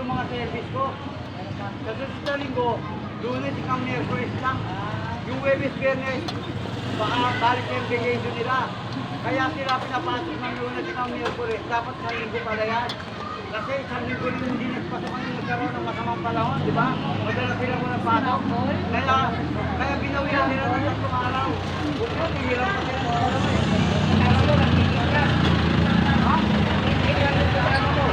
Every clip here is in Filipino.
yung mga service ko. Sa susunod na linggo, Lunes hanggang Miyerkules lang. Yung Webes Biyernes, balik na yung vacation nila. Kaya sila pinapasok ng Lunes hanggang Miyerkules. Dapat sa linggo pala yan. Kasi isang linggo rin hindi nagpasok ang nagkaroon ng masamang panahon, di ba? Madala sila mo ng pasok. Kaya binawian nila ng 3 araw. Kung yun, hihilang pa sila. Alam mo, nagkikita. Ha? Nagkikita rin sa ano mo.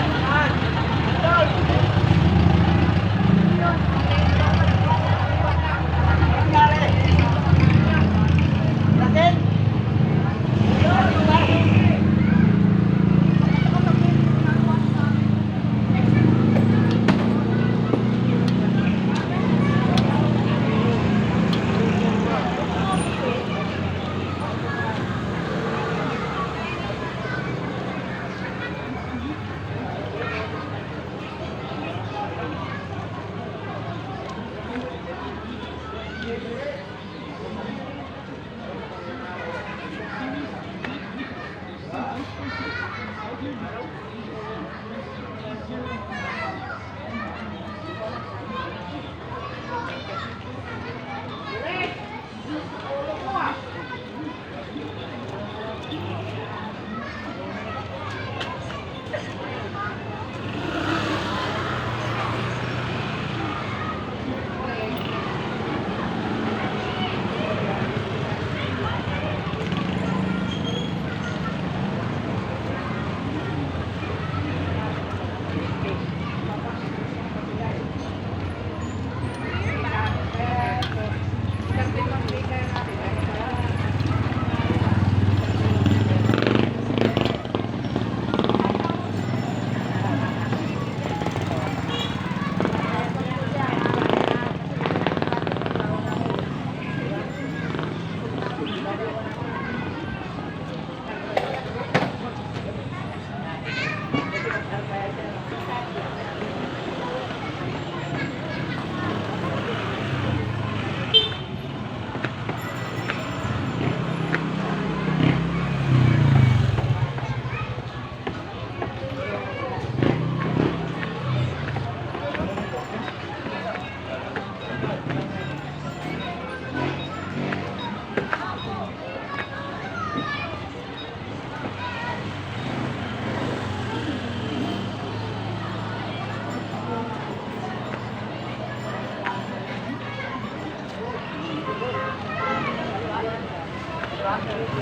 Saan? Saan?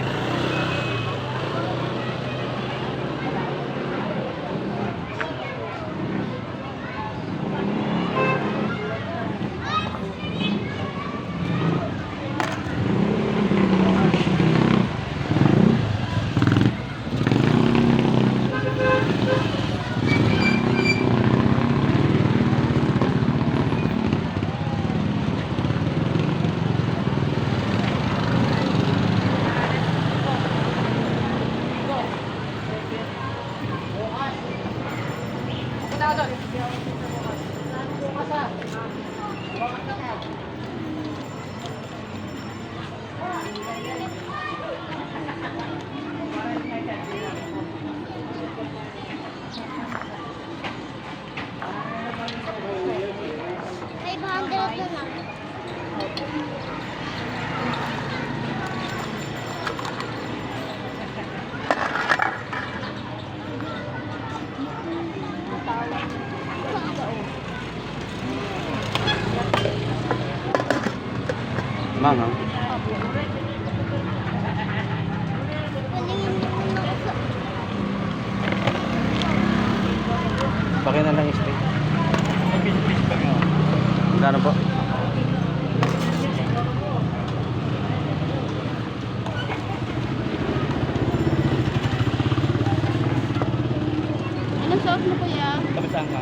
Mama. Bakit na lang steak? Magkano po? Anong sauce mo kuya? Kabisang ka.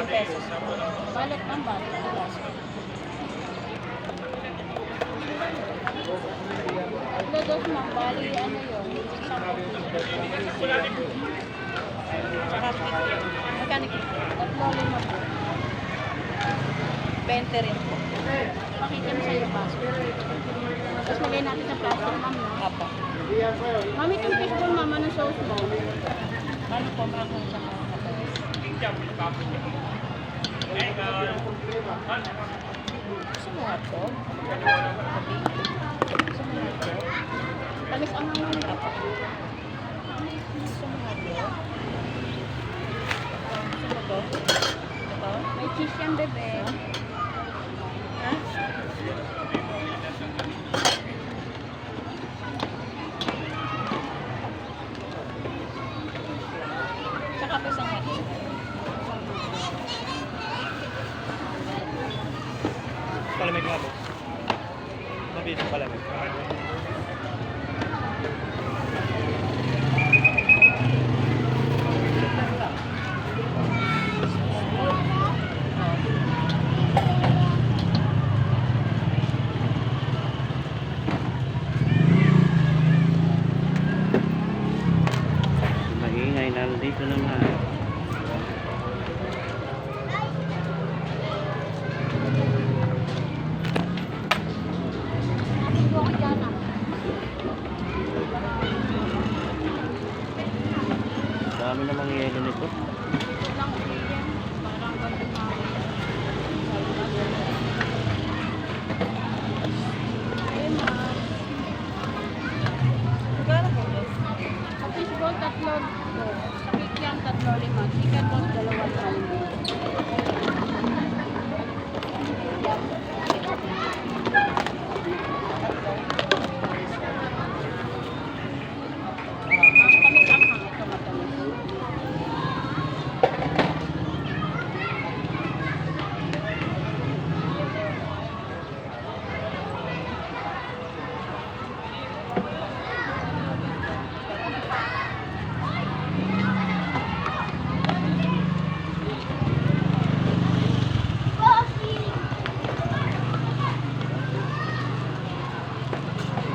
Pesos. Balot ng balot. Tatlo dos ma'am, bali ano yun? Magkano kito? Tatlo lima po. 20 rin po. Pakita mo sa iyo paso. Tapos lagay natin sa plastic ma'am. Apo. Ma'am, itong fishball ma'am, anong sauce mo? Ano po, ako sa mga. Gusto mo nga po? Gusto mo nga po? Tamis ang mga nila po. Gusto mo nga po? Gusto mo to? Ito? May cheese yan, bebe. Ha? Tsaka po isang hati. Palamig nga po. Mabilis ang palamig. Maingay, nandito na nga. Dami namang yelo nito. Lang ulitin. Parang ganun na. Ayun na. Magkano po ito? Sa fishball, tatlo. Sa kikiam, tatlo lima. Chicken balls, dalawang lima. Tamis ang hangit. Ito matamis.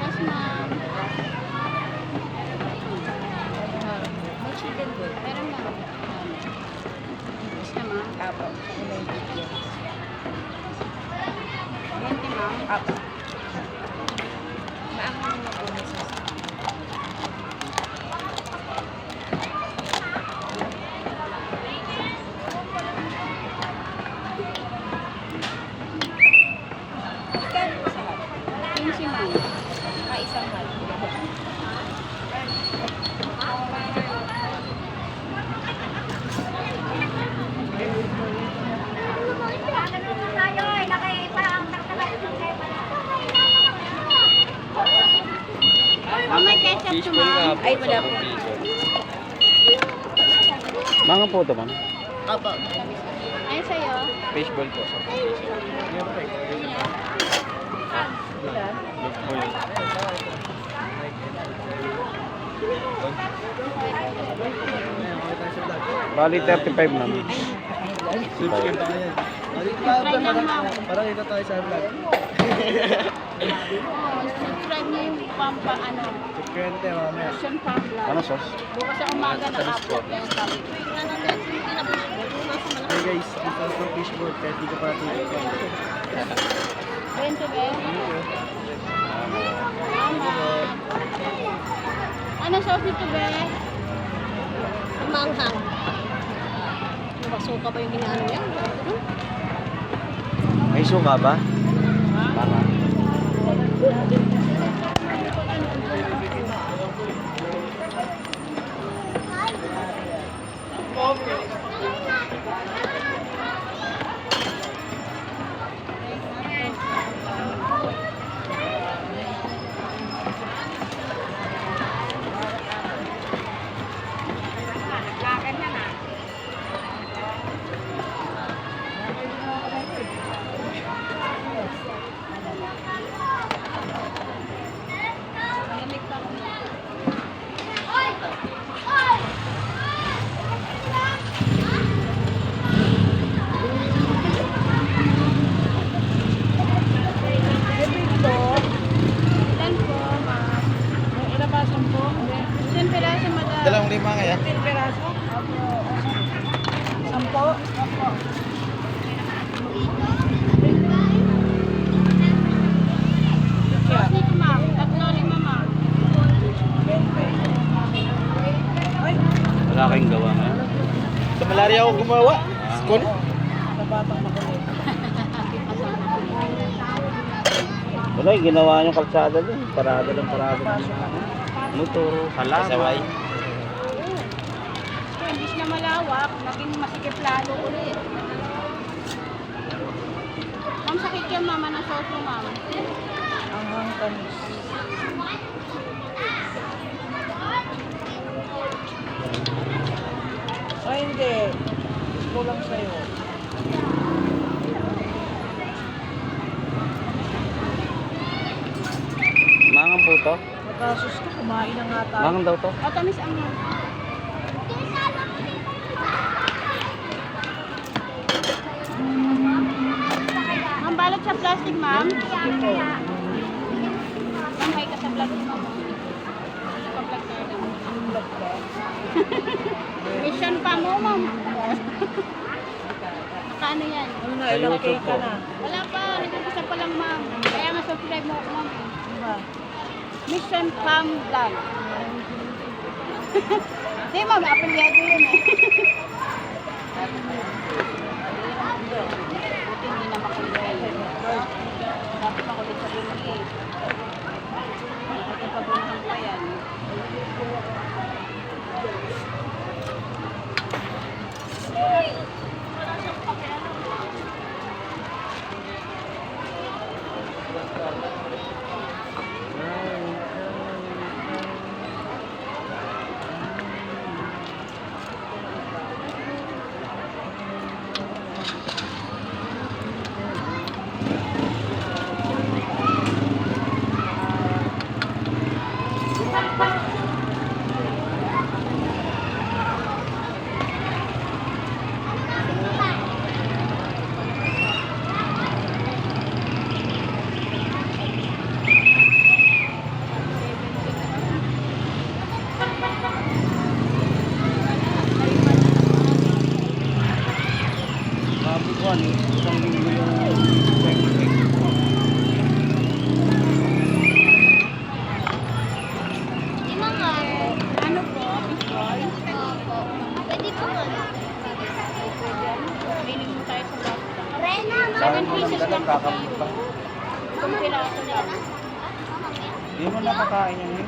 Yes, ma'am. May chicken doon. Meron na. Yes na, ma'am. Apo. 20, ma'am. Apo. Maangang na po na sa Pinsi, ma'am. Isang hal. May ketchup to, ma'am. Ay, wala po. Mga po ito, ma'am. Opo. Ayun sa'yo. Fishball po. Bali 35 naman. Subscribe pa kayo. Try lang, ma'am. Parang ito tayo sa vlog. Subscribe niyo yung pampa, ano, Kwente mamaya. Mission Pamla. Ano sauce? Bukas sa umaga na-upload na yung sabi. Hey guys, ito sa fishbowl. Kahit di ko pa natin. 20, be? Tama. Ano sauce nito, be? Manghang. Masuka ba yung ginano yan? May suka ba? Para. Dalawang lima kaya? 10 peraso? Opo. 10? Opo. Sauce nito ma'am, 3-5 ma'am. Ay, Wala kayong gawa nga. Sa malaria ako gumawa. Skol? nabatang makulit. Wala, ginawa niyong kalsada din. Parada ng parada. Motor, kasaway. So, imbis na malawak, naging masikip lalo ulit. Ma'am, sakit yan mama ng sauce mo ma'am. Ang tamis. Ay, hindi. Gusto lang sa'yo. Mangang po to. Matasos ka, kumain na nga tayo. Mangang daw to. O, tamis ang yan. Ma'am, balot sa plastic ma'am. Sige po. Ma'am, hay ka sa vlog mo ma'am. Naka-vlog tayo lang. Vlog ka. Mission pa mo ma'am. Nakaano yan? Ano na, ilang YouTube cake ka po. na? Wala pa, nag-umpisa pa lang ma'am. Kaya ma-subscribe mo ako ma'am. Diba? Mission Pam Vlog. Di ma'am, apelyado yun eh. Buti hindi na makulit. Dapat makulit sa bumili. Dapat pagunahan pa yan. Sabi ko ano, isang linggo yung cake. Ano po? Fishball? Pwede po nga. Bilhin mo tayo sa box. Rena, 7 pieces lang po tayo. Isang piraso lang. Hindi mo nakakain yan eh.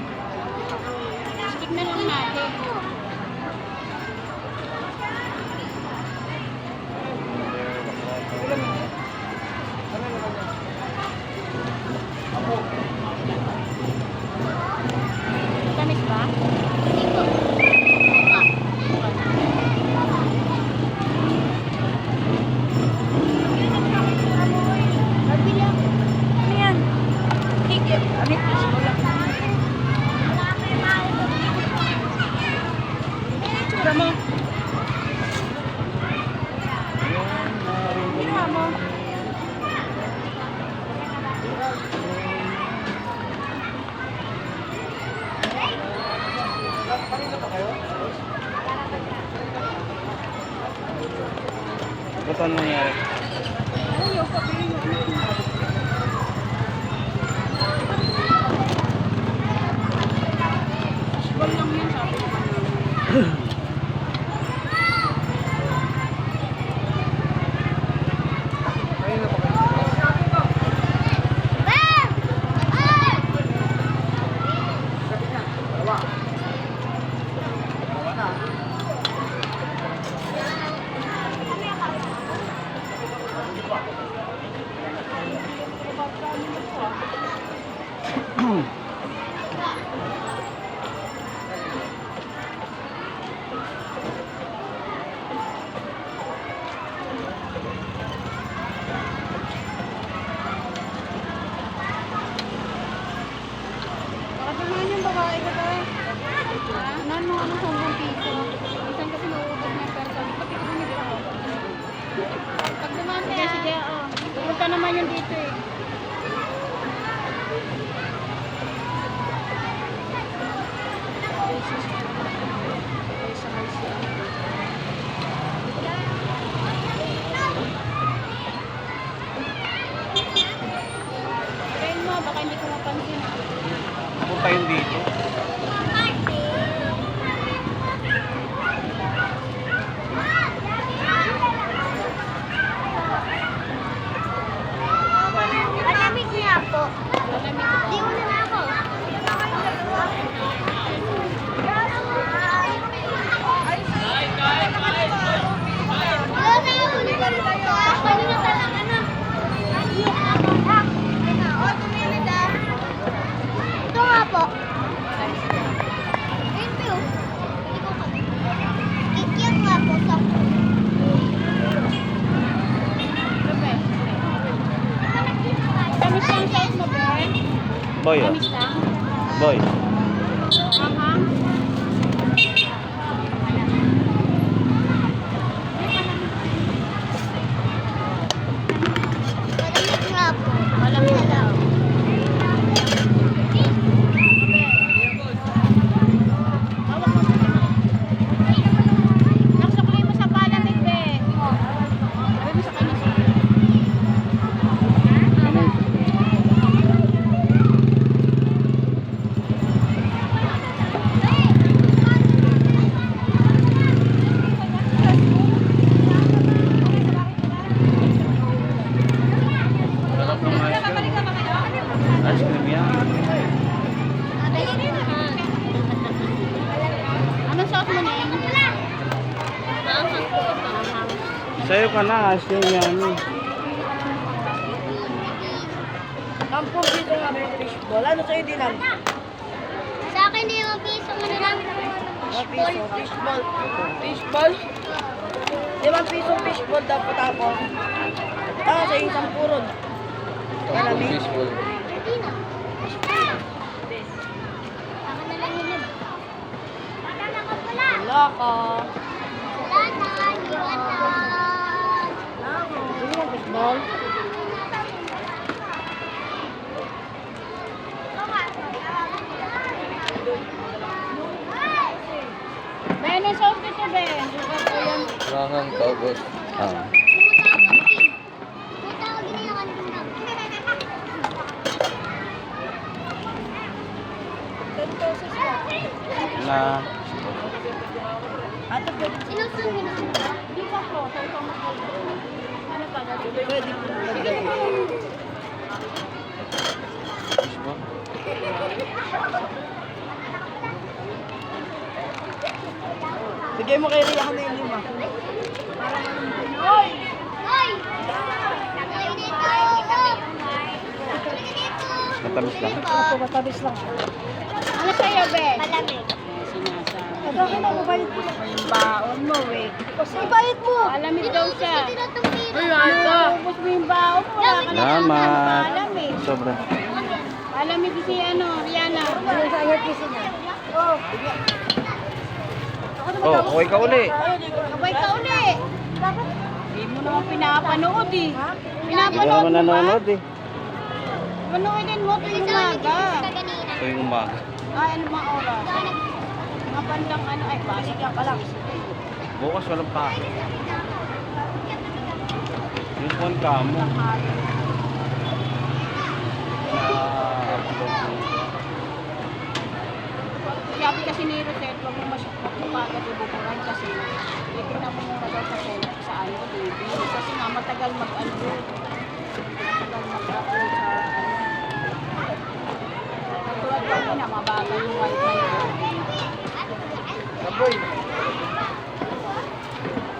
Stick na lang natin. Tamis ba? Hindi po. Barbie lang. Ano yan? Cake. Amit fishball lang. Itsura mo. Ginawa mo. Ito ano nangyari? Ayaw pa bilhin. Fishball lang yan, sabi ko naman. Baka naman yung babae ka tayo. Ano ano sa 1 piso? Minsan kasi nauubos na yung pera. Sabi, pati ko bumili ako. Pag dumaan sige, sige, oo. Pupunta naman yun dito eh. ngayon dito. Malamig niya po. Di mo na ako. Wala na yun. Kanina talaga na. Tumilid ah. Ito nga po. Review. Kikiyat nga po sa Tamis lang sauce mo, Ben. Boy, oh. Tamis lang. Boy. Aha. malamig nga po. Malamig na daw. Naksukli mo sa palamig, Ben. Sabi mo sa kanya. Sarap ng ice cream. Ice cream yan. Anong sauce mo, Neng? Sa'yo ka na, ice cream yan. Kampong dito nga may fishball. Ano sa'yo din lang? Sa akin din yung piso mo na lang. Piso, fishball. Fishball? 5 piso fishball daw po tapos. Sa isang purod. Malamig. Hindi na. Akin na lang yun. Wala na ka pala. Wala ka. Wala na. Iwan na. Hindi mo fishball? Ben, anong sauce dito, Ben? Sugar po yan. Rangang tawag. Ah. Puta ko ginayakan din na. 10 pesos lang. Na, Ato pwede. Sinusun mo na. Di pa po. Sauce mo po. Ano pa? Pwede po. Bigay mo kay Ria na yung 5. Hoy! Hoy! Hoy dito! Dito! matamis lang. Ito, matamis lang. Ano sa'yo, Ben? Malamig. Bakit na mabait mo? Yung baon mo eh. Kasi bayad mo. Alamig daw siya. Sila tumira. Ubus mo yung baon mo. Wala ka na Salamat. alamig. Sobra. Alamig si Rihanna. Ano sa ayat kasi niya? Oh. Oh, okay ka uli. Kabay ka uli. Hindi mo naman pinapanood eh. Hindi ka Pinapanood naman mo ba? nanonood eh. Panoodin mo tuwing umaga. Kanina. Tuwing umaga. Ay, ano mga oras? Mga bandang ano, ay, basic lang pa lang. Bukas walang pa. Yung phone ka mo. Sabi kasi ni Rosette, huwag mo magpapagad ibuburan kasi tingnan mo muna daw sa sa ano, baby. Kasi nga matagal mag-upload. Matagal mag-upload sa ano. Katulad kami na mabagal yung wifi ko. Kaboy.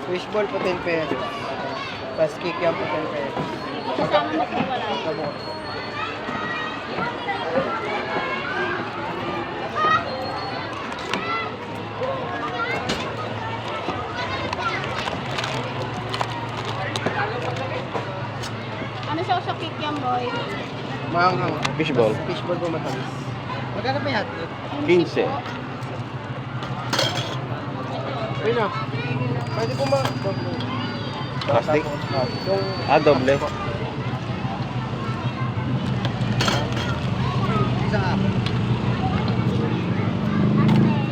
Fishball po 10 pesos. Tapos kikiam po 10 pesos. Kasama mo kung wala. Kabukot. Ano sa usapik yan, boy? Maanghang. Fishball. Fishball po matamis. Magkano pa yan? 15. Pwede na. Pwede po Plastic? Yung Ah, doble. isa nga.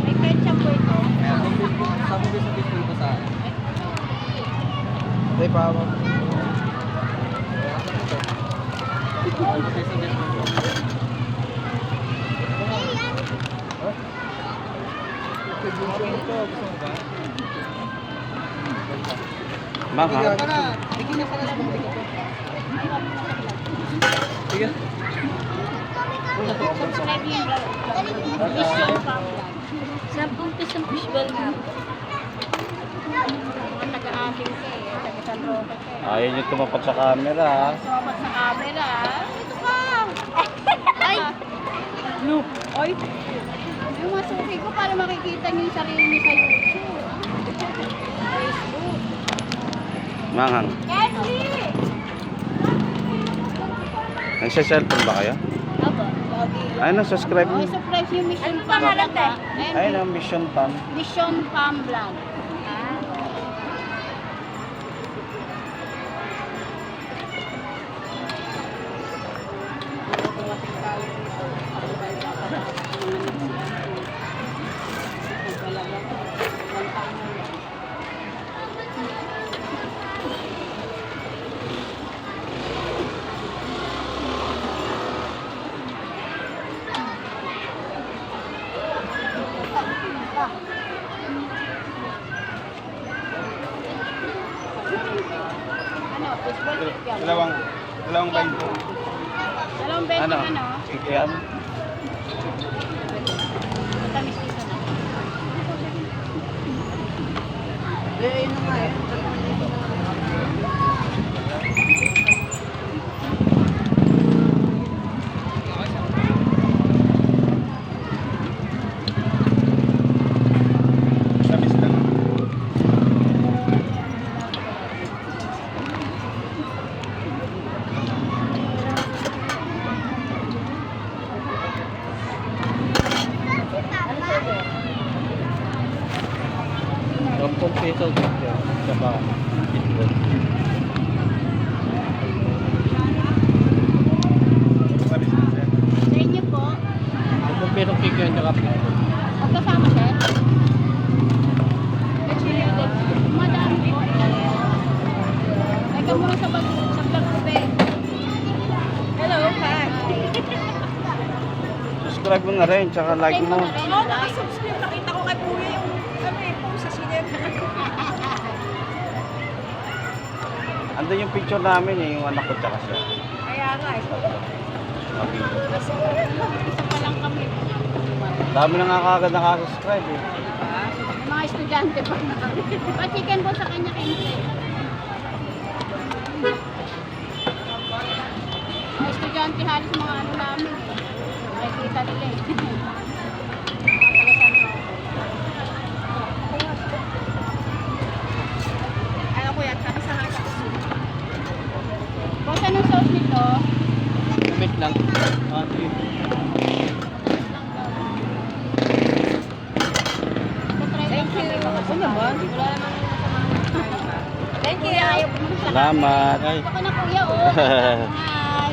May ketchup po ito. Sa fishball po sa Hindi pa ako. Mahal. Subscribe yung vlog. Mission Pam Vlog. 10 pisong fishball mo. Mga taga-ating ka eh. Taga San Roque ka eh. Ayaw nyo tumapat sa camera ha. Sumapat sa camera. Ito pa. Ay! Look. Oy. Yung masuki ko para makikita niyo yung sarili niyo sa YouTube. Facebook. Manghang. Kenzie! Nagsa-cellphone ba kayo? Aba, lagi. Ay, subscribe Okay, nyo. subscribe yung Mission Ano Pam pangalan, Vlog. te? Ay, no, Mission Pam. Mission Pam Vlog. Ano, baseball kick yan. Dalawang 20. Dalawang beses Ano? ano? Ikiam? Matamis dito na. Tamis lang. Sampung peso dito. Saka fishball. Tamis lang sir. Sa inyo po, Sampung peso kiko yung saka fishball. magkasama sir? Madami po. Teka muna sa vlog ko, be. Hello, hi. Subscribe mo na rin, tsaka like mo. Oo, nakasubscribe. Nakita ko kay Kuya yung post sa sinem. Andun yung picture namin eh, yung anak ko tsaka siya. Kaya nga, Pamilya. Isa pa lang kami. Dami na nga kagad nakasubscribe eh. Yung mga estudyante pa. Pa-chicken po sa kanya Kenzie. Mga estudyante halos mga ano namin eh. Nakikita nila eh. Mga taga San Roque. ano Kuya, tapos sa hasa. Kung anong sauce nito? Wait lang. Thank you. Ako naman. Wala namang Thank you. kuya, ayaw pumunta sa Salamat. Ay. Ako na kuya, oh. Hi.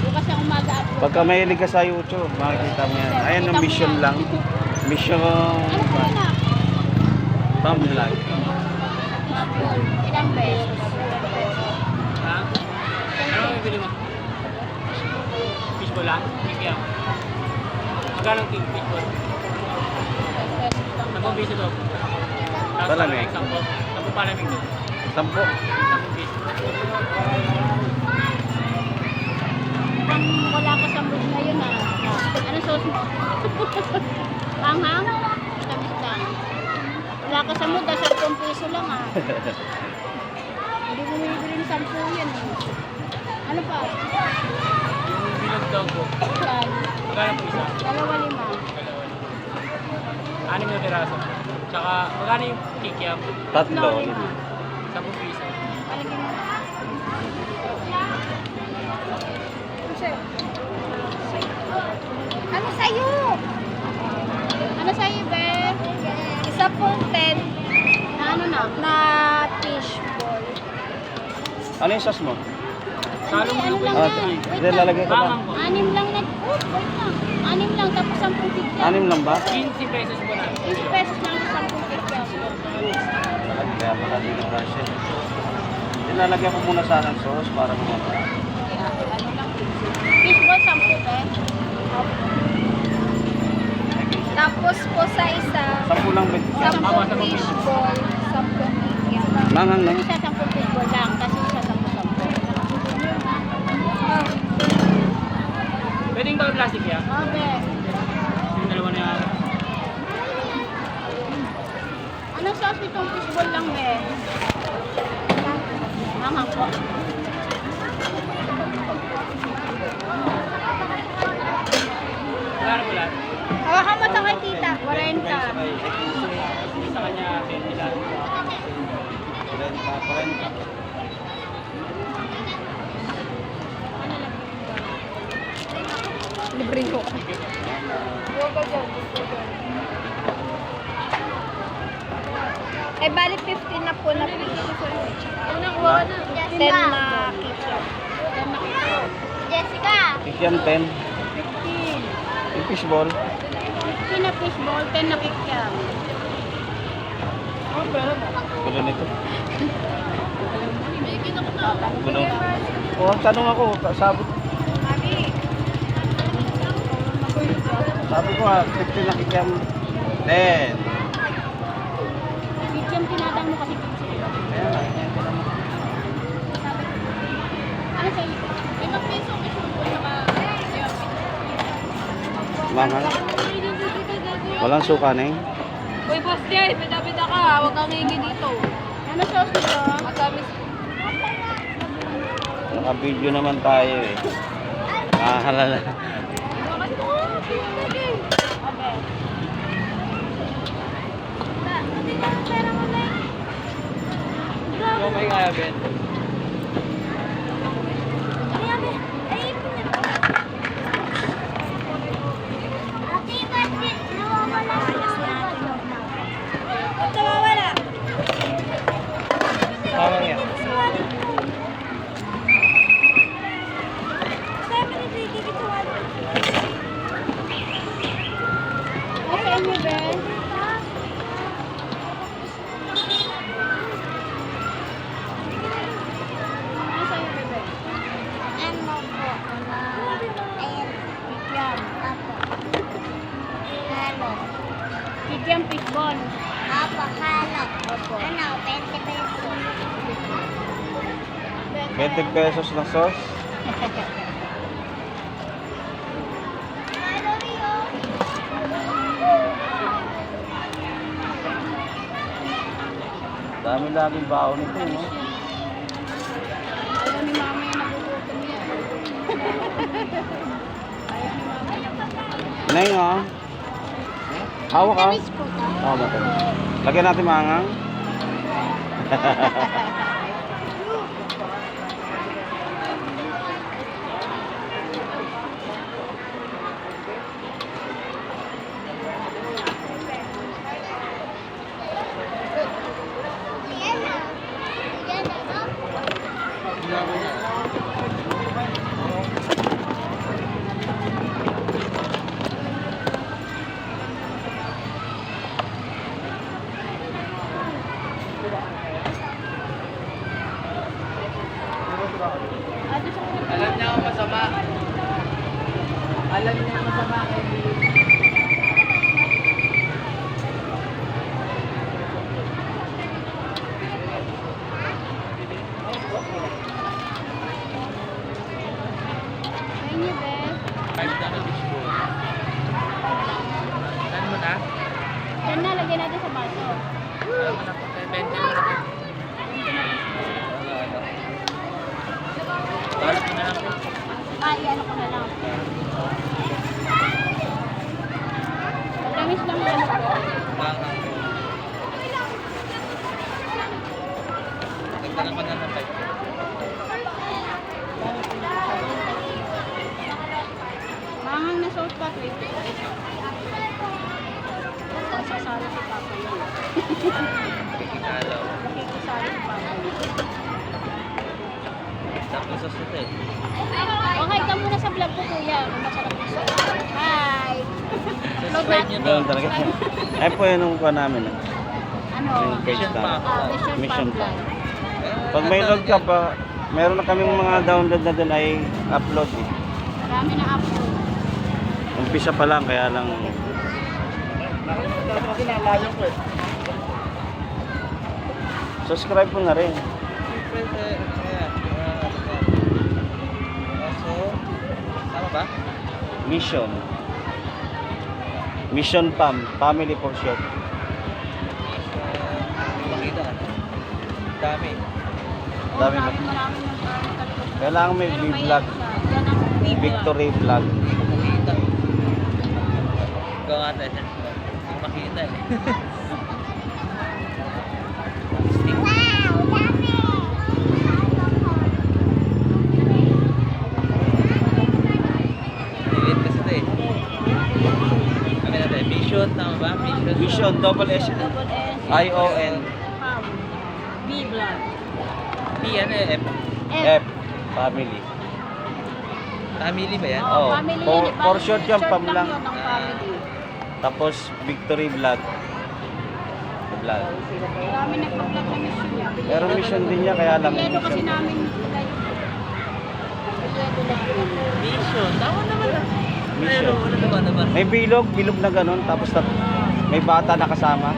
Bukas ang umaga at Pagka mahilig ka sa YouTube, makikita mo yan. Ayan ang mission lang. Mission ano po na? Pam Vlog. Ilang beses? Ano ang bibili mo? Fishball lang? Kikiam. Magkano ang fishball? 10 piso to. Tapos Palamig. 10 palamig to. 10. 10 piso. Pang wala ka sa mood ngayon ah. Ano sauce mo? Anghang? Tamis lang. Wala ka sa mood, 10 piso lang ah. Hindi mo bibili ng 10 yan eh. Ano pa? Yung bilog daw ko. Yan. Magkano po isa? 2.5. 6 na piraso. Tsaka magkano yung kikiam? 3. 10 piso. Palagyan mo. Ano sa'yo? Ano sa'yo, be? Isa pong 10 Na ano na? na fishball. Ano yung sauce mo? Salong Ano lang Ah, yan? Wait hindi, lang. lalagay ko lang. Bamang po. 6 lang na. Oh, wait lang. 6 lang, tapos 10 tigyan. 6 lang ba? 15 pesos po na. 20 pesos lang sa 10 tigyan. Kaya pala dito kasi. Nilalagyan ko muna sana ng sauce para kumapa. Fishball, 10 pe. Tapos po sa isa, 10 lang ba? 10 fishball, 10 kikiam. Mangang na. Isa 10 fishball lang, kasi isa 10-10. Pwedeng ba plastic yan? Okay. Yung dalawa na yan. Anong sauce itong fishball lang, be? Mangang po. Wala na pala. Hawakan mo ito kay tita. 40. Sa kanya, 20 lang. Libreng ko. Eh, bali 15 na po na fish. Unang kuha na. 10 na kikiam. Jessica. Kikiam 10. 15. Yung fishball. 15 na fishball, 10 na kikiam. Gulo nito. Gulo. Oh, tanong ako, sabot. Sabi ko 15 na kikiam. 10. Kikiam tinatang mo kasi 15. Ano sa'yo? 5 piso fishball saka Mangang. Walang suka na eh. Uy, boss Jay, bida-bida ka. Huwag kang hingi dito. ano sauce nito? Matamis. Naka-video naman tayo eh. Nakahalala. Abe. Okay nga, Ben. Ate, bakit nawawala Ba't nawawala? Tama yan. Sabi ni Titi, dito Ano sa inyo, be? Ano sa'yo, bebe? Ano po? Ayan. Kikiam. Apo. Halo. Kikiam fishball. Apo, halo. Ano, 20 pesos. 20 pesos na sauce. Halo Rio. Dami-daming baon nito, no? Ayaw ni mama yung nagugutom niya. Ayaw ni mama yung nagugutom. Neng, oh. Hawak ka. Tamis po to. Oo, matamis. Lagyan natin mangang. Ayan na. Ayan na, no? Alam niya ang masama. Alam niya ang masama kay Sa inyo, be? 5 na fishball. Saan mo na? Yan na, lagyan natin sa baso. Alam mo na po, 20 mo na po. Tapos mo na lang po. Ay, ano ko na lang. Matamis lang yung ano ko. Dagdagan ko na ng 5. Manghang na sauce pa, 20 pesos. Sasalo si Papa yun. Kikikalaw. Nakikisalo si Papa yun. Tapos sa suti. Okay ka muna sa vlog ko, kuya. Kung masarap yung sauce. Hi! Upload Subscribe nyo natin. to. Ganun talaga. Ay po yun ang kuha namin. Ano? Yung page Mission na. pa. Mission Mission Pump pa. Live. Pag may load ka pa, meron na kaming mga download na dun ay upload eh. Marami na upload. Umpisa pa lang, kaya lang Kasi nalayo ko eh. Subscribe mo na rin. So, tama ba? Mission. Mission PAM. Family for short. Makita. Dami. Dami ba? Maraming Kailangan may vlog. Victory vlog. Makita. Ikaw nga tayo. Makita eh. Lilit kasi ito eh. Kami natin. Mission, tama ba? Mission. Mission. Double S. Double S. I-O-N. Pam. B vlog. P ano eh. F. F. Family. Family ba yan? Oo. Family For- yun. for short yun, pam lang. yun ng family. Tapos Victory vlog. Vlog. Marami nagpa-vlog na mission niya. Pero mission din niya kaya lang Piledo kasi mission. namin. Piledo lang yun. Mission. Tama naman ah. Mission. Ano naman? May bilog na ganun. Tapos may bata na kasama.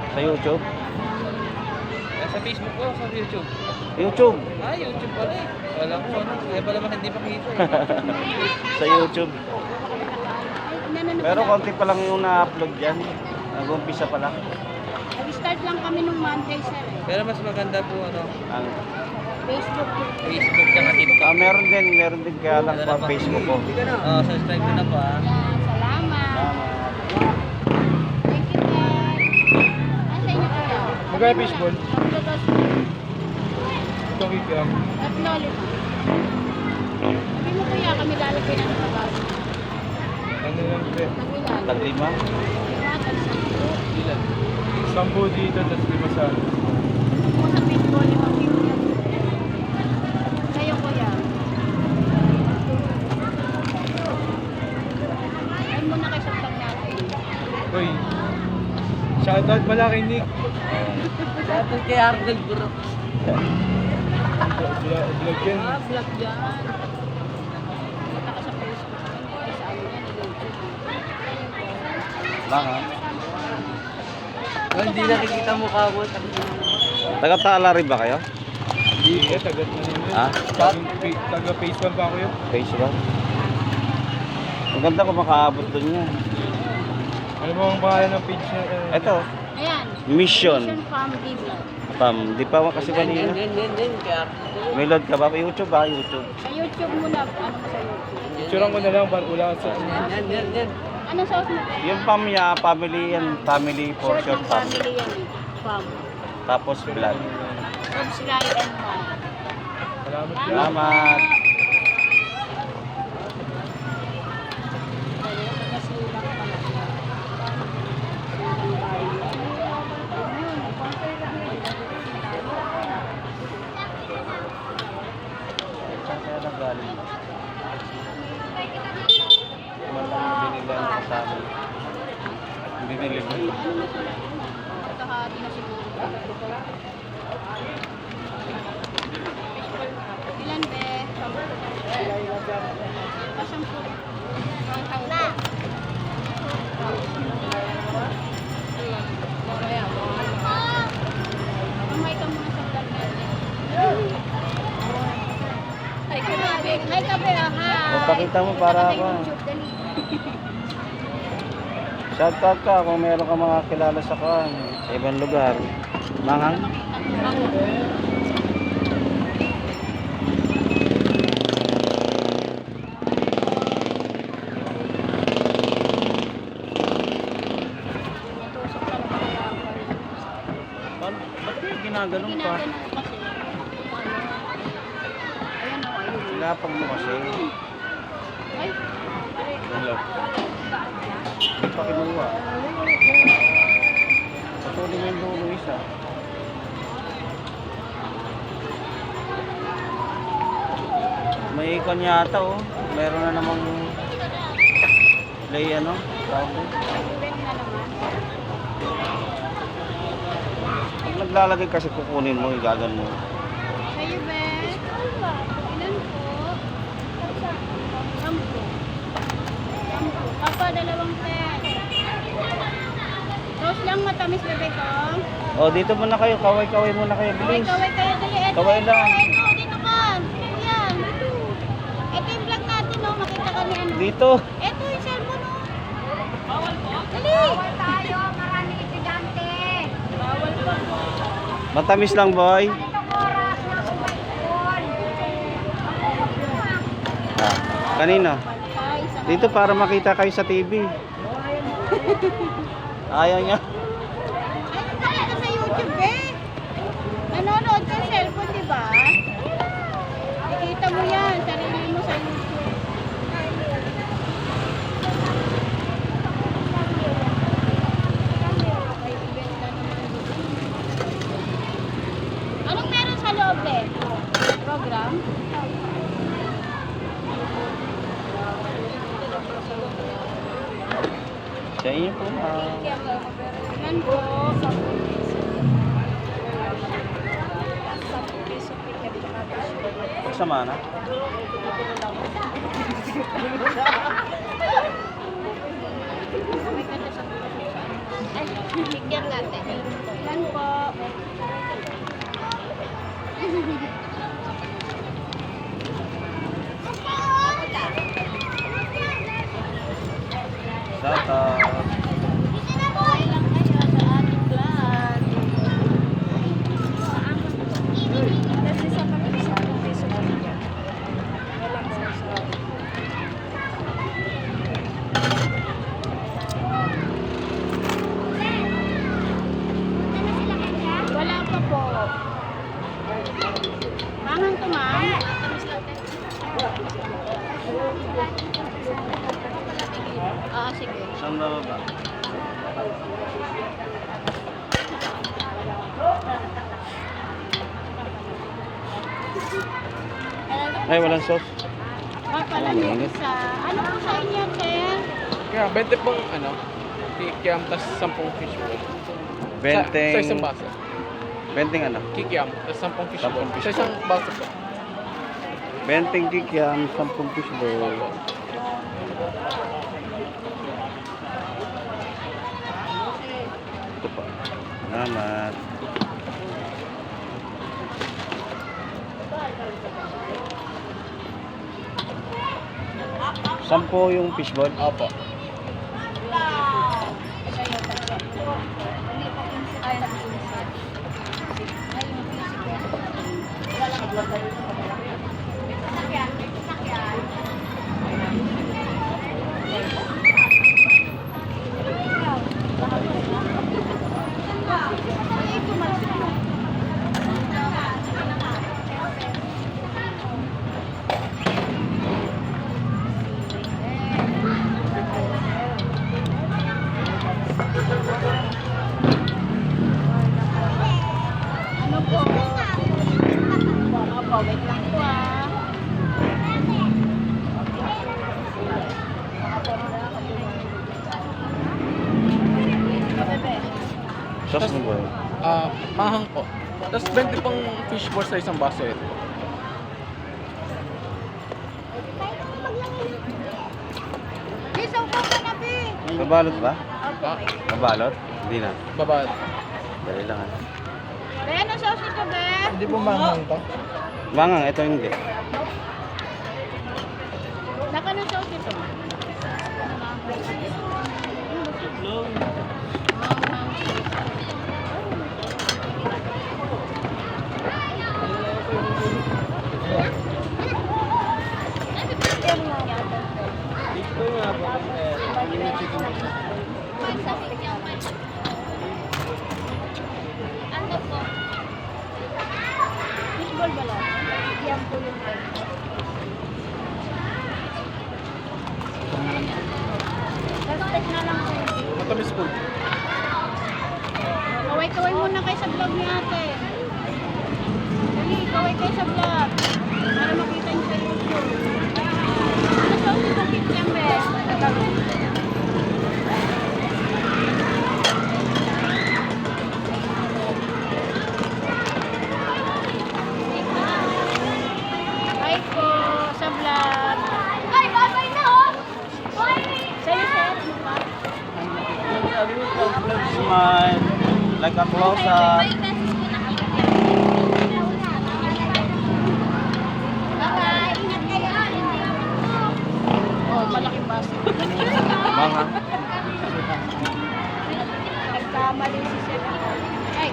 Sa YouTube. Sa Facebook ko, sa YouTube. YouTube. Ah, YouTube pala eh. Wala ko ano. Kaya pala naman hindi makita eh. Sa YouTube. Nanano Pero pala. konti pa lang yung na-upload dyan. Nag-umpisa pa lang. Nag-start lang kami nung Monday, sir. Pero mas maganda po ano, Ang, Facebook. Facebook tsaka TikTok. meron din kaya lang pa Facebook ko. Oh, subscribe ko na po ah. Yan, salamat. Thank you, sir. Nasa inyo kuya? Magkaya baseball? Tatlo dos. Ito weekend. Tatlo, lima. Sabi mo kuya, kami lalagay ng trabaho. Ano lang ito? Tagwilan. Taglima. Lima, tagsampu. Ilan? 10 dito, tapos 5 sa ano. Ako sa baseball, 5 view. Kayo kuya. Ay muna kayo sa vlog natin. Uy, shoutout pala kay Nick. Shoutout kay Arnold bro. Vlog yan. Vlog yan. Punta ka sa Facebook. Ay, sa ano yan, YouTube. Lang ha. Oh, hindi nakikita mukha mo. Taga-Tala rin ba kayo? Hindi, tagat na yun. Ha? Taga phase 1 pa ako yun. Facebook? Maganda kung makaabot dun yan. Ano mo ang pangalan ng page na? Ito. Ayan. Mission. Family Vlog. Pam, di pa kasi kanina. Yan. Kaya Arnold. May load ka ba? YouTube ba? YouTube. Sa YouTube muna. Ano mo sa YouTube? Picturean ko na lang para wala sa... Yan. Anong sauce mo? Yung Pam niya, family yan. Family for Short short ng Pam. family yan eh. Pam. Tapos vlog. Subscribe and like. Salamat yan. Salamat. Nasilang pala siya. Silang bayan. Ayun, conquer lang yun. Saan kaya nagaling? Malang binili ang kasama. Binili mo. Nakahati na siguro. Ilan be? Pasampu. Ang tangla. Mamay ka muna sa vlog natin. Hi, kabe. Hi, kabe. Hi. Magpakita mo para Punta ka ako. kay YouTube, dali. Shoutout ka kung meron ka mga kilala sa kan sa ibang lugar. Manghang? Natusok ka na kaya ako. Ba't kayo ginaganon pa? Ginaganon ko kasi. Ayan o, ayun. Silapag mo kasi. Ay, Hello. Hindi pa kinuha. Patuloy mo yung dulo isa. May ikon yata oh. Meron na namang play ano. Tawag doon. nag-ring na naman. Pag naglalagay kasi kukunin mo, igagan mo. Sa'yo, be. lang matamis, bebe ko. O, dito muna kayo. Kaway-kaway muna kayo. Bilis. Kaway kayo dali. Ito, Kaway lang. Ito, dito ka. Yan. Ito yung vlog natin, no? Makita ka ni ano. Dito. Ito yung cellphone, no? Bawal po? Dali. Bawal tayo, marami estudyante. Bawal po. Matamis lang, boy. Itong oras na kumain. Ah, kanino? Ay, isa ka. Dito para makita kayo sa TV. Ayaw niya. Ay, nakita sa YouTube, eh. Nanonood ka sa cellphone, di ba? Nakita mo yan. Sarili mo sa YouTube. May event na naman. Anong meron sa loob, eh? Program? Sa inyo po. Yan po. Sama na. May kanta sa ay, bigyan natin. Yan po. Shout out. Okay lang kayo sa ating vlog. Kasi sa kami sa piso ko niya. Walang sausaw. Wala pa po. Mangang to, ma'am. Ah, sige. Saan bababa? Ay, walang sauce. Papalamig sa... Ano po sa inyo, sir? Kaya 20 pong ano, kikiam, tas 10 fishball. Sa isang baso. Benteng ano? Kikiam, tas 10 fishball. 10 Sa isang baso po. Benteng kikiam, 10 fishball. Ito pa. Salamat. Sampo yung fishball. Opo. Ano po? Opo, wait lang po, ah. Bebe. Sauce mo ba yun? Mahang po. Tas 20 pong fishball sa isang baso ito. Isaw po ka na, be. Babalot ba? Ah, Babalot? Hindi na. baba. Dali lang ah. Be, ano sauce ito, be? Hindi po mahang to. Mangang, ito hindi. Naka ng sauce ito. Ano po? Fishball ba lang? Yan po yung Gastek na lang po. Matamis po. Kaway-kaway muna kayo sa vlog ni ate. Dali, kaway kayo sa vlog. Para makita niyo sa YouTube. Ano sa ulit ang kikiam, be? Hi po sa vlog. Ay, babay na oh! Bye! Sa'yo, sir. Ano pa? Smile. nagka-close up. Bye-bye. Ingat kayo. Oh, malaking baso. Mga. Nagkamali si Sir. Ay.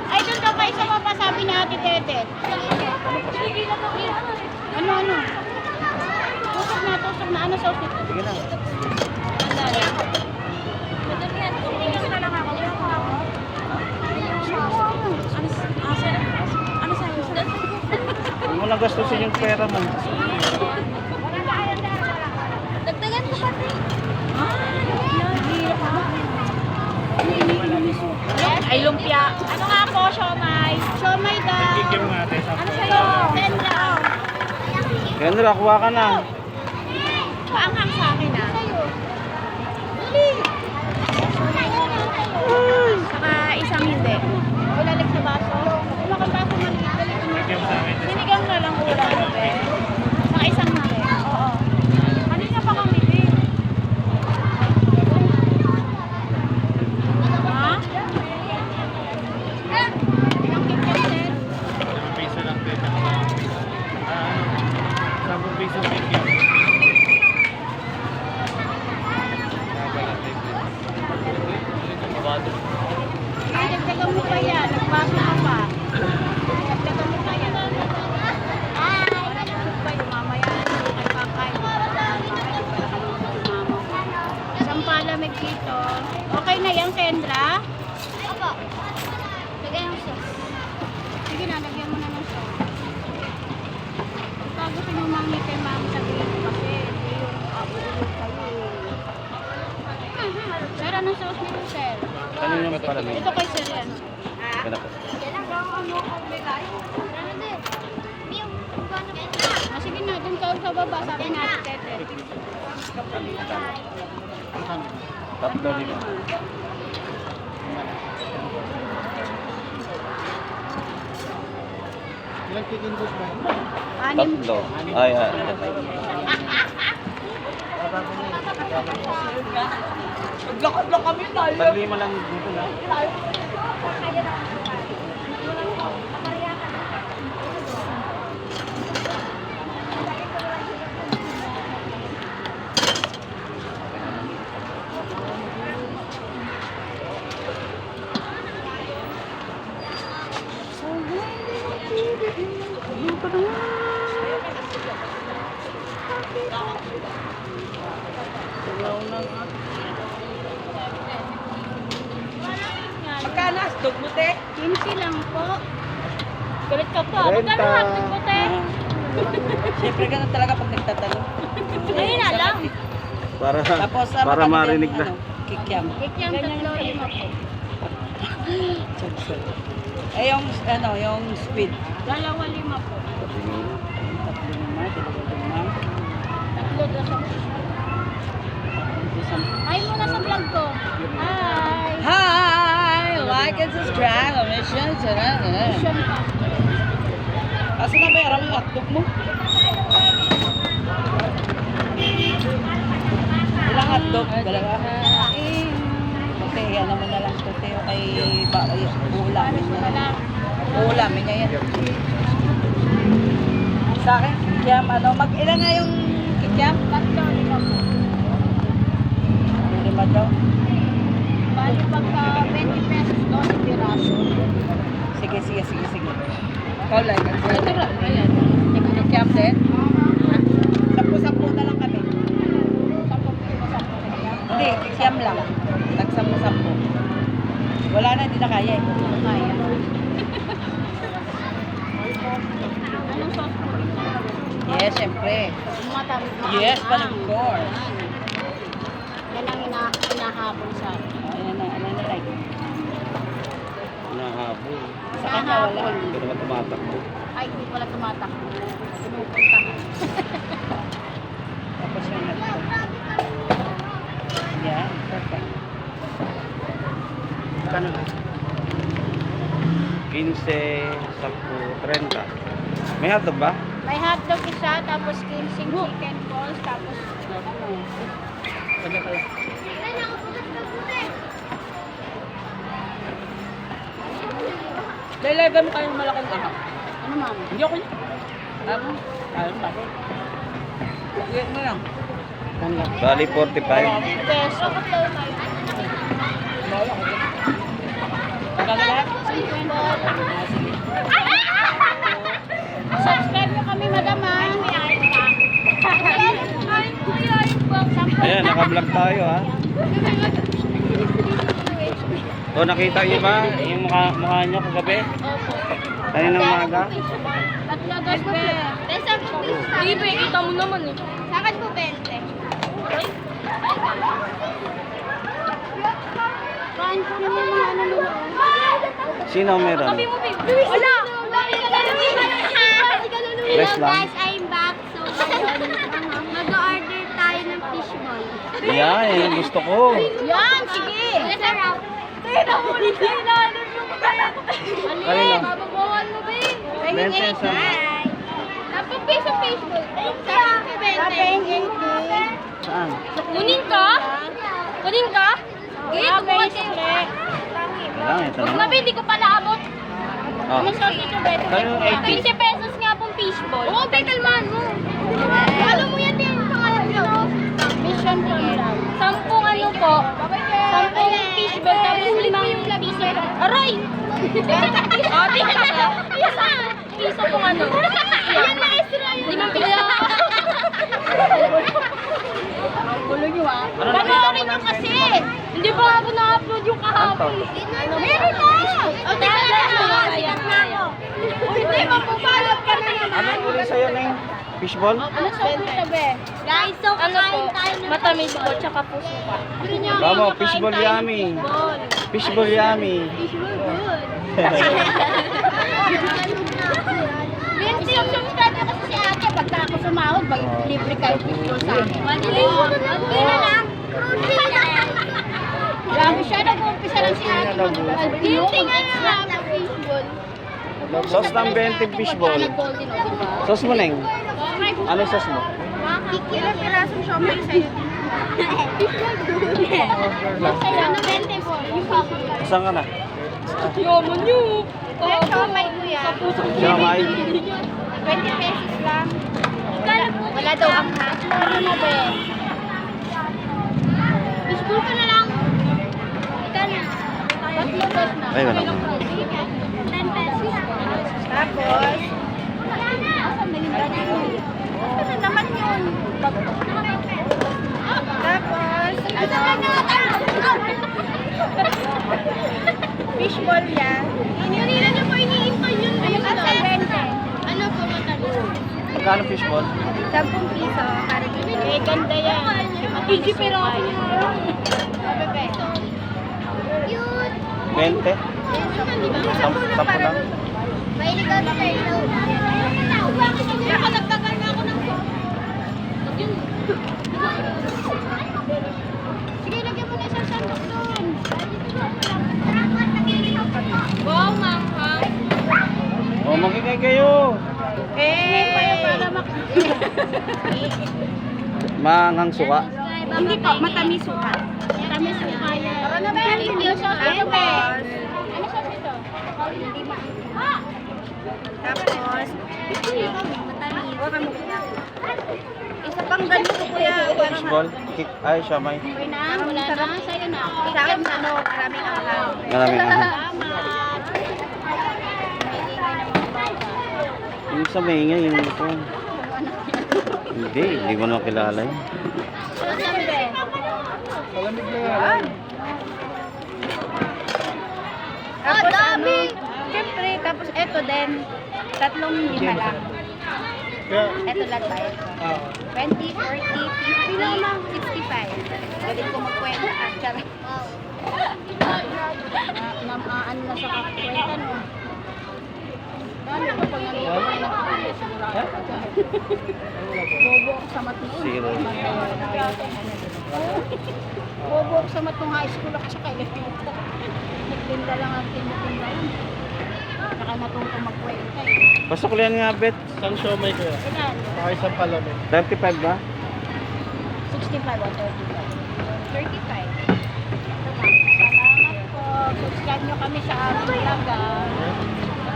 Ay, doon ka pa isa pa sabi ni Ate Tete. Ano? Tusok na. Ano sauce nito? Sige na. Huwag mo lang gastusin yung pera mo. Dagdagan ko pati. Ay, lumpia. Ano nga po, siomay? Siomay daw. Ano sa'yo? Tendra. Kendra, kuha ka na. Paanghang sa akin, ah. Saka isang hindi. Ulalig sa baso. Wala kang baso maliit. Sinigang na lang ulam, be. Saka isang hindi. Oo. Kanina pa kami, be. Ha? Ilang kitchen set? Piso lang din. 10 piso piso. Ay, dagdagan mo pa yan. Nagbaso ka pa. Dagdagan mo pa yan. Pa yung mamaya. Ay, kakain. Isang palamig dito. Okay na yan, Kendra? Opo. Lagyan ng sauce. Sige na, lagyan mo na ng sauce. Pag gusto nyo mangi kay mami sabihin ko kasi hindi yung ulo kayo. Pero anong sauce niyo, sir? Kanino yung palamig? Ito kay sir yan. Kaya po. Sige na, dun ka sa baba, sabi nga si Tete. Tatlo lima. Anim. Tatlo. Ay, Taglima lang dito na. Magkano? Dog mo, te? 15 lang po. Galit ka pa. Magkano hotdog mo, te? Siyempre ganun talaga pag nagtatanong. Ayun na lang. Para, Tapos, para magkano marinig yung, na. Kikiam. Kikyam, tatlo, lima po. Eh, yung squid. Dalawa, lima po. Tatlo naman, dalawa naman. Tatlo, dalawa. Hi muna sa vlog ko. Hi! Hi! Like and subscribe. Mission. Mission pa. Kasi nabayaran mo yung hotdog mo. Ilang hotdog? Dalawa. Okay, ano mo na lang ito. Ay, uulamin niya. Wala. Uulamin niya yan. Sa akin, kikiam, ilan nga yung kikiam? Tatlo, lima po. Lima daw. Bali pagka 20 pesos, 12 piraso. Sige. Ikaw like and subscribe. Kikiam din? Sampu-sampu na lang kami. 10 kilo, 10 kilo. Hindi, kikiam lang. Tag-sampu-sampu. Wala na, hindi na kaya eh. Kaya. Anong sauce po dito? Yes, syempre. Matamis. Yes, but of course. Yan ang hinahabol sa akin. Ayan na like. Nahabol. Sa kanya wala. Hindi naman tumatakbo. Ay, hindi pala tumatakbo. Pumupunta. Tapos yung yeah, perfect. Kano na? 15, 10, 30. May hotdog ba? May hotdog isa, tapos ginseng chicken balls, tapos Dalagan mo kayong malaking ahak. Ano ma'am? Hindi ako niya. Ayun ba? Iyan mo lang. Bali 45. Peso. Kagalat? Subscribe nyo kami, madam ah. Ayan, naka-vlog tayo ha. O, nakita niyo ba yung mukha niyo kagabi? Kanina umaga? Tatlagas po. Besa po pista. Libre, kita mo naman eh. Sa akin po 20. Kain po naman mga ano nyo. Sino meron? Wala! Rest lang. Guys, I'm back. So, ngayon, mag-order tayo ng fishball. Yan, eh, gusto ko. Yan, sige. Masarap. Kanina? Babawahan mo, be. 20 sa... Tapos piso fishball. Sa akin po 20. Saan? Kunin ka? Kunin ka? Sige, kumuha kayo. Wala, ito Huwag na, naman. be, hindi ko pala abot. Oh. Ano sa ito, be? Kayo, 80. 20 pesos nga pong fishball. Oo, be, kalmahan mo. Alam mo yan din. Pangalan nyo. Mission po lang. 10 ano po? 10 fishball, tapos 5 piso. Aray! Oh, tingnan ka. Piso pong ano. Yan na extra yun. 5 piso. Gulo nyo ah. Ano nakita mo Panoorin nyo ng kasi. Hindi pa ako na-upload yung kahapon. Meron na. O, tingnan na ako. Sikat na ako. Hindi, mapupalot ka na naman. Anong uli sa'yo, Neng? Fishball? Ano sa puso be? Guys, so Ano po? kakain tayo ng Matamis po, tsaka puso pa. Vamos, fishball yummy. Fishball yummy. Isang subscribe na kasi si ate. Pagka ako sumahod, libre kayo fishball sa akin. Hindi na lang. Grabe siya, nag-umpisa lang si ate. Hindi nga lang ng fishball. Sauce ng 20 fishball. Nag-golden o, diba? Sauce mo, Neng? Ano sauce mo? Ilang pirasong siomay sa'yo? Sa'yo, ano 20 po? Yung pako. Saan ka na? Yaman nyo. Siomay ko yan. Siamay. 20 pesos lang. Wala daw ang hat. Ano na be? Fishball ka na lang. Ika na. Tatlo bes na. Ay, wala. 10 pesos. Tapos, ano naman yun? Tapos, fishball yan. Kanina niyo po iniintay yun. Ano ka sa 20? Ano po matamis? Magkano fishball? 10 piso. Eh, ganda yan. Easy pero ako niya. Cute. 20? Sampu lang. Mahilig ako sa ilaw. Ako nagtagal na ako ng... Sige, lagyan mo na isang sandok doon. Wow, mangha. O, magigay kayo. Para Manghang suka. Hindi po, matamis suka. Matamis suka yan. Tara na ba? Thank you, sauce. Ano ba? Ano sauce ito? Tapos, matamis. Isa pang ganito, kuya. Fishball? Ay, siamay. Okay na, wala na. Sa'yo na. Sa akin, ano, maraming alam. Maraming ano. Salamat. Yung sa maingay, yung ito. Hindi ko na kilala yun. Malamig na yan. Tapos ano, siyempre, tapos eto din, 3 lima lang. Kaya, Eto lang tayo. 20, 40, 50, 65. Galing ko magkwenta. Charot. Ano na sa kakwenta, no? Ano ko pag nalito ko na bobo ako sa mat noon. Zero. Bobo ako sa mat nung high school ako tsaka elementary. Nagtinda lang ang tinda-tinda lang. Saka matutong magkwenta eh. Pasok yan nga, Bet. isang siomay ko yan. Ilan? Saka isang palamig. 35 ba? 65 o 35? 35. Salamat po. Subscribe nyo kami sa aming vlog.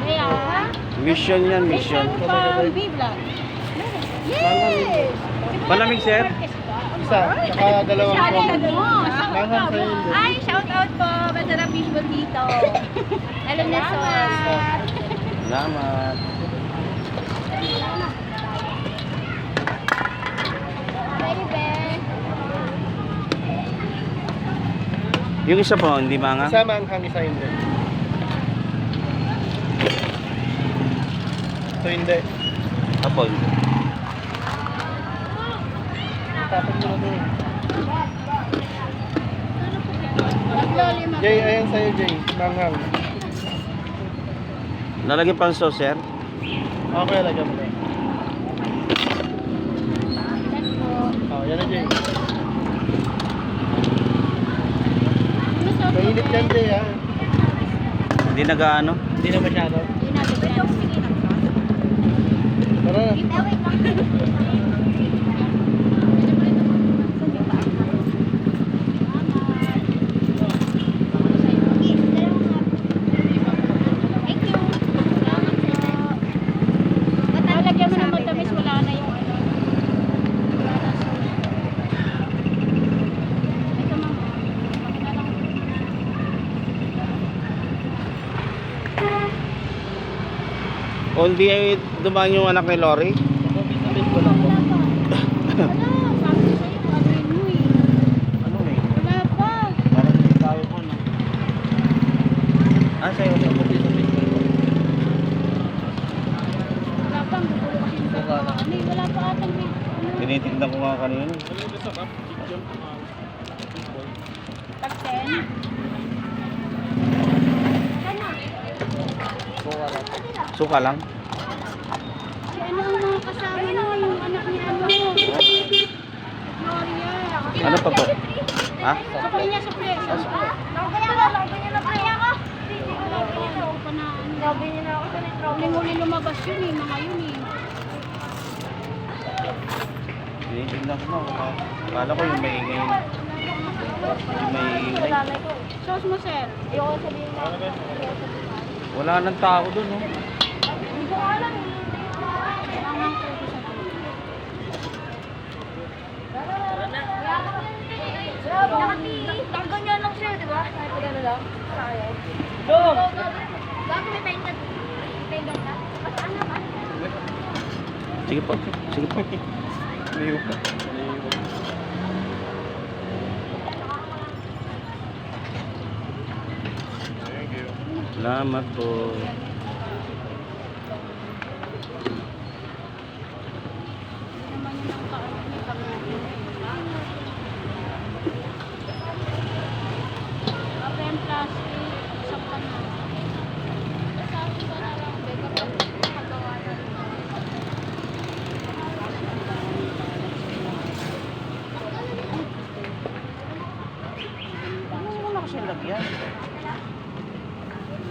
Kaya, Mission yan, mission. from B-Vlog. Yes! Malamig, sir? Isa, saka dalawang Manghang sa'yo. Ay, shout out po. Masarap fishball dito. Lalo na sauce. Salamat. Yung isa po, hindi ba nga? Isa manghang, isa hindi. So hindi. Apo, hindi. Tapos mo na doon. Naglolima. Jay, ayan sa'yo Jay. Manghang. Lalagyan pa ng sauce, sir? Okay, lagyan mo na. Oh, yan na Jay. Mainit yan Jay ha. Hindi nag-ano? Hindi na masyado. Hindi natin pinag- Tara na. Lalagyan mo ng matamis, wala na yung ano. Wala na sauce. Ito mama. Pakita lang. O hindi ay dumaan yung anak ni Lori? Wala, sabi ko sa'yo, gagawin mo eh. Ano eh? Wala pa. Parang hindi tayo ko na. Ah, sa'yo. Wala pa, ang gugulo kasi yung dalawa. Ano eh, wala pa atang may... ano, Tinitignan ko nga kanina. tag 10. Suka lang. Si ano ang mga kasama no, yung anak ni ano. Gloria. Ano pa po? Ha? Sukli niya, sukli. Huling-huli lumabas yun eh, mga yun eh. Tinitignan ko nga. Akala ko yung maingay. Yung maingay. Sauce mo, sir. Wala nang tao dun, no? Ang kuko sa dulo. Ganyan lang siya, di ba? Gano'n lang. Bakit may painted? Painted ka? Ano ba? Sige po. Sige po. Liho pa. Salamat po. Naman yun ang kaano niya, pag-uwi. Open plastic, isang pan na. Sabi ko na lang, beka pa, pagawa na rin. Ano mo na kasi lagyan?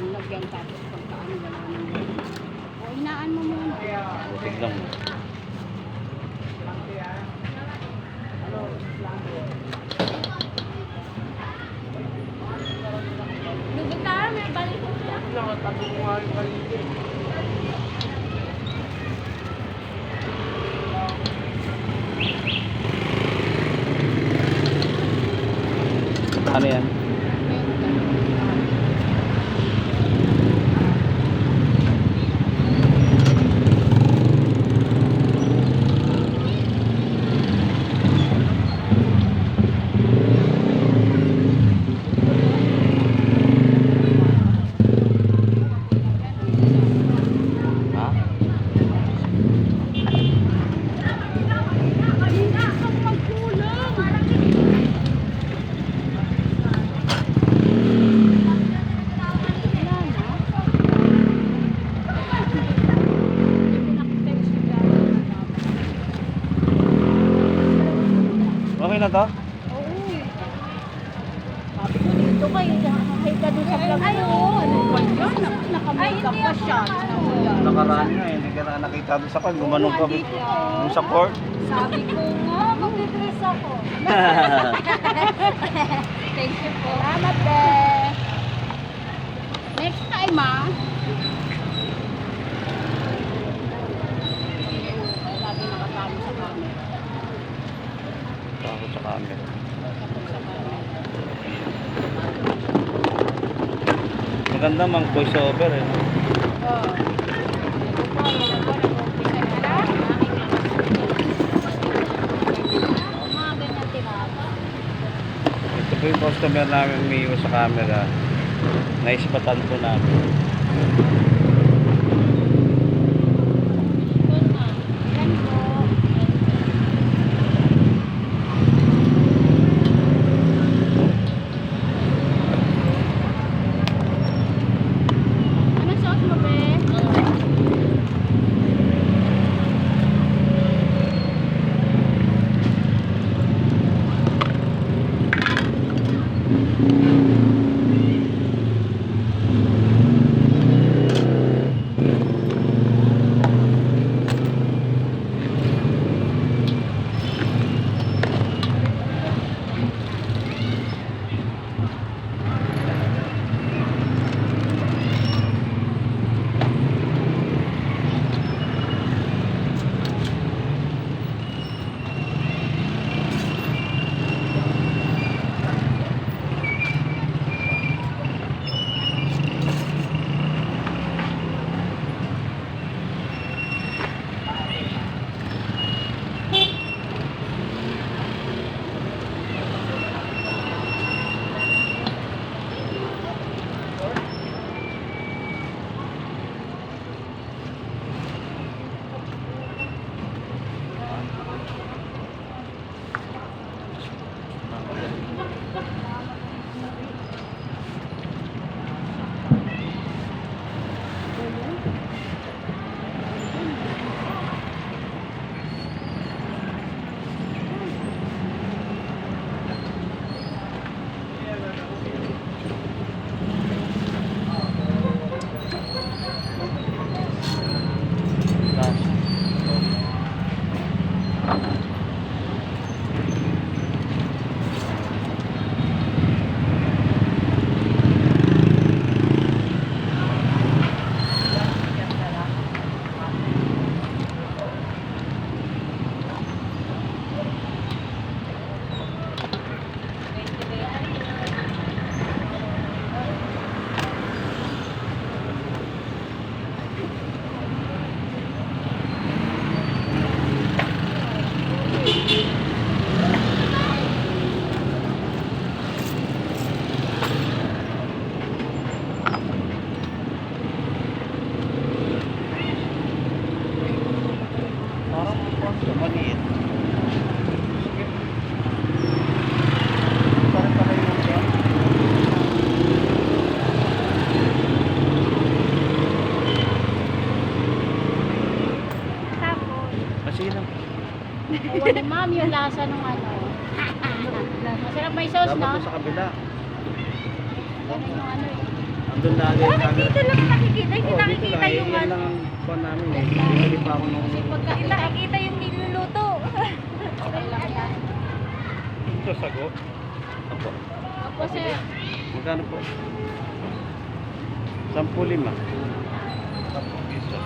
Lagyan tapos pagkaano wala naman. O, hinaan mo muna. Tignan mo. Lugod tayo, may balik ko siya. Ano yan? Ha? Okay na to? Sabi ko dito kayo, kahit ka doon sa vlog ko. Ano ba yun? Nakamakeup pa siya. Nakaraan nga eh. Hindi ka na nakita doon sa kan. Gumanong ka. Yung sa court. Sabi ko nga, magdidress ako. Thank you po. Salamat, be. Next time, ah. camera. Maganda mang voice over eh. No? Oo. Mga ganyan tinapa. Ito po yung customer namin umiiwas sa camera. Naispatan po namin. Yan po. Anong sauce mo, be? Parang maliit. Tapos, Sige lang. uwan ni ma'am yung lasa ng ano. Masarap may sauce, Dapat no? po sa kabila. Ganun yung ano eh. Andun na agad yung camera. Dito lang nakikita, hindi Oo, dito nakikita lang. yung Yan ano. lang ang pan namin eh. Hindi pa ako nung... Hindi nakikita yung niluluto. Okay lang yan. Ito sago. Apo. Opo, sir. Magkano po? 10-5. 10 piso.